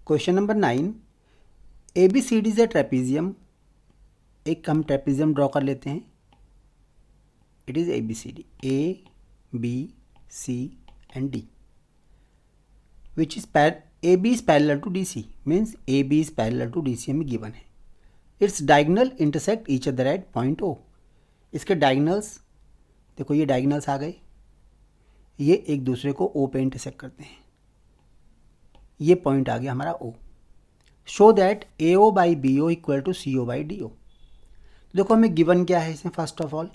Question number 9, A B C D is a trapezium. एक हम trapezium draw कर लेते हैं। It is A B C D, A B C and D, which is A B is parallel to D C, means A B is parallel to D C हमें given है। Its diagonal intersect each other at point O. इसके diagonals देखो, ये diagonals आ गए, ये एक दूसरे को ओ पे इंटरसेक्ट करते हैं। ये पॉइंट आ गया हमारा O. Show that A O by B O equal to C O by D O. देखो हमें गिवन क्या है इसमें, फर्स्ट ऑफ ऑल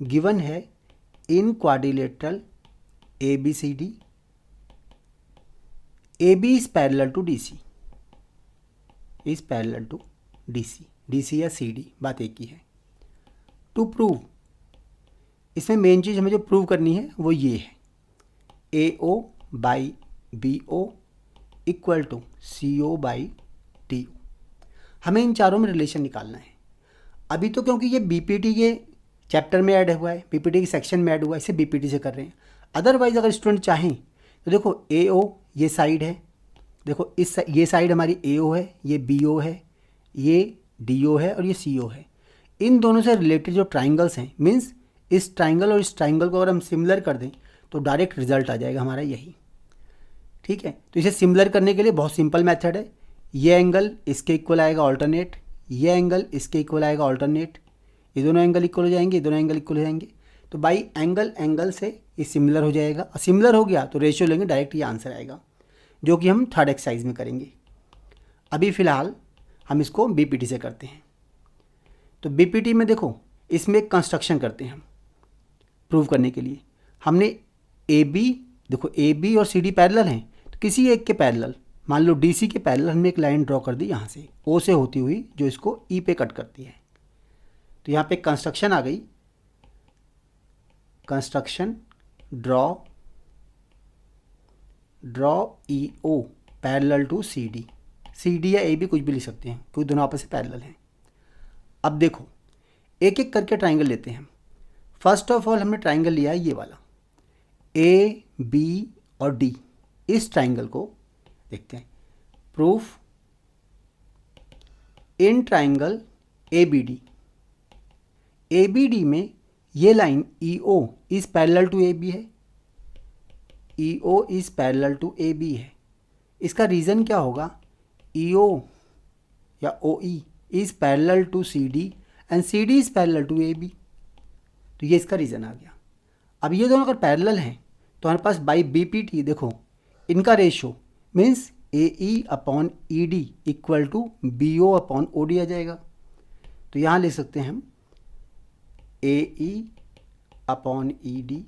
गिवन है in quadrilateral A B C D, A B is parallel to D C, is parallel to D C, D C या C D बात एक ही है। टू प्रूव, इसमें मेन चीज़ हमें जो प्रूव करनी है वो ये है, A O by B O equal to C O by D O. हमें इन चारों में रिलेशन निकालना है। अभी तो क्योंकि ये बीपीटी के चैप्टर में ऐड हुआ है, बीपीटी के सेक्शन में ऐड हुआ है, इसे बीपीटी से कर रहे हैं। अदरवाइज अगर स्टूडेंट चाहें तो देखो ए ओ ये साइड है, देखो ये साइड हमारी ए ओ है, ये बी ओ है, ये डी ओ है और ये सी ओ है। इन दोनों से रिलेटेड जो ट्राइंगल्स हैं, मीन्स इस ट्राइंगल और इस ट्राइंगल को अगर हम सिमिलर कर दें तो डायरेक्ट रिजल्ट आ जाएगा हमारा यही। ठीक है, तो इसे सिमिलर करने के लिए बहुत सिंपल मेथड है। ये एंगल इसके इक्वल आएगा ऑल्टरनेट, ये एंगल इसके इक्वल आएगा ऑल्टरनेट, ये दोनों एंगल इक्वल हो जाएंगे, ये दोनों एंगल इक्वल हो जाएंगे। तो बाई एंगल से ये सिमिलर हो जाएगा, और सिमिलर हो गया तो रेशियो लेंगे, डायरेक्ट ये आंसर आएगा, जो कि हम थर्ड एक्सरसाइज में करेंगे। अभी फ़िलहाल हम इसको बीपीटी से करते हैं। तो बीपीटी में देखो, इसमें एक कंस्ट्रक्शन करते हैं हम प्रूव करने के लिए। हमने ए बी, देखो ए बी और सी डी पैरेलल हैं, तो किसी एक के पैरेलल, मान लो डी सी के पैरेलल हमने एक लाइन ड्रॉ कर दी यहाँ से ओ से होती हुई, जो इसको ई पे कट करती है। तो यहाँ पे कंस्ट्रक्शन आ गई, construction draw E O parallel to C D या ए बी कुछ भी लिख सकते हैं क्योंकि दोनों आपस में पैरेलल हैं। अब देखो एक एक करके ट्राइंगल लेते हैं। फर्स्ट ऑफ ऑल हमने ट्राइंगल लिया है ये वाला, ए बी और डी। इस ट्राइंगल को देखते हैं। Proof in triangle A B D में ये line E O is parallel to A B है, E O is parallel to A B है। इसका रीज़न क्या होगा, ई ओ या O E is parallel to C D and C D is parallel to A B. तो ये इसका reason आ गया। अब ये दोनों अगर पैरेलल हैं तो हमारे पास बाई बी पी टी देखो इनका ratio means A E upon E D equal to B O upon O D आ जाएगा। तो यहाँ ले सकते हैं हम A E upon E D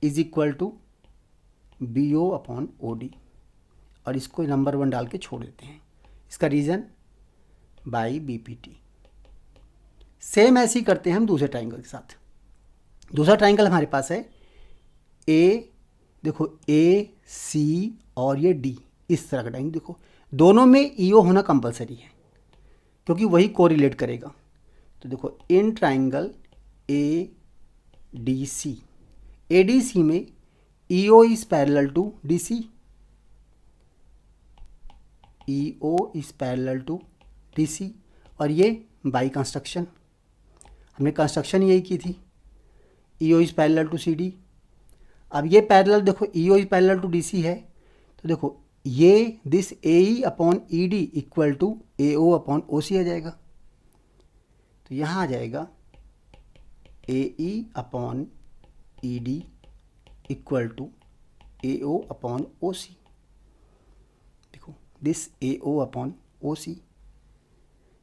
is equal to B O upon O D, और इसको नंबर 1 डाल के छोड़ देते हैं। इसका reason by B P T. Same ऐसे ही करते हैं हम दूसरे ट्राइंगल के साथ। दूसरा ट्राइंगल हमारे पास है ए, देखो ए सी और ये डी, इस तरह का ट्राइंगल। देखो दोनों में ई ओ होना कंपलसरी है क्योंकि वही कोरिलेट करेगा। तो देखो इन ट्राइंगल ए डी सी में E O is parallel to D C, E O is parallel to D C, और ये बाई कंस्ट्रक्शन हमने कंस्ट्रक्शन यही की थी, E O is parallel to C D. अब ये पैरेलल देखो E O is parallel to D C है, तो देखो ये this A E upon E D equal to A O upon O C आ जाएगा। तो यहाँ आ जाएगा A E upon E D equal to A O upon O C. देखो this A O upon O सी,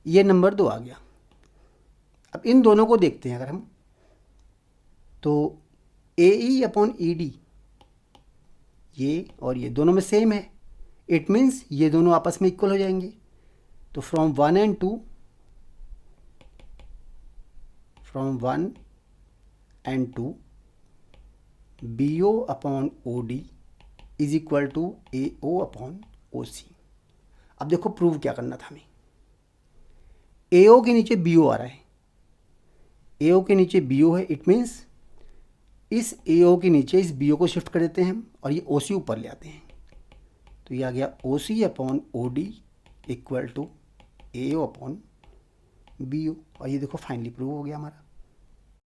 ये नंबर 2 आ गया। अब इन दोनों को देखते हैं अगर हम, तो ए ई अपॉन ई डी ये और ये दोनों में सेम है, इट मीन्स ये दोनों आपस में इक्वल हो जाएंगे। तो from 1 and 2 B O upon O D is equal to A O upon O C. अब देखो प्रूव क्या करना था हमें। ए ओ के नीचे बी ओ आ रहा है, ए ओ के नीचे बी ओ है, इट मीन्स इस ए ओ के नीचे इस बी ओ को शिफ्ट कर देते हैं हम और ये ओ सी ऊपर ले आते हैं। तो ये आ गया O C upon O D equal to A O upon B O, और ये देखो फाइनली प्रूव हो गया हमारा।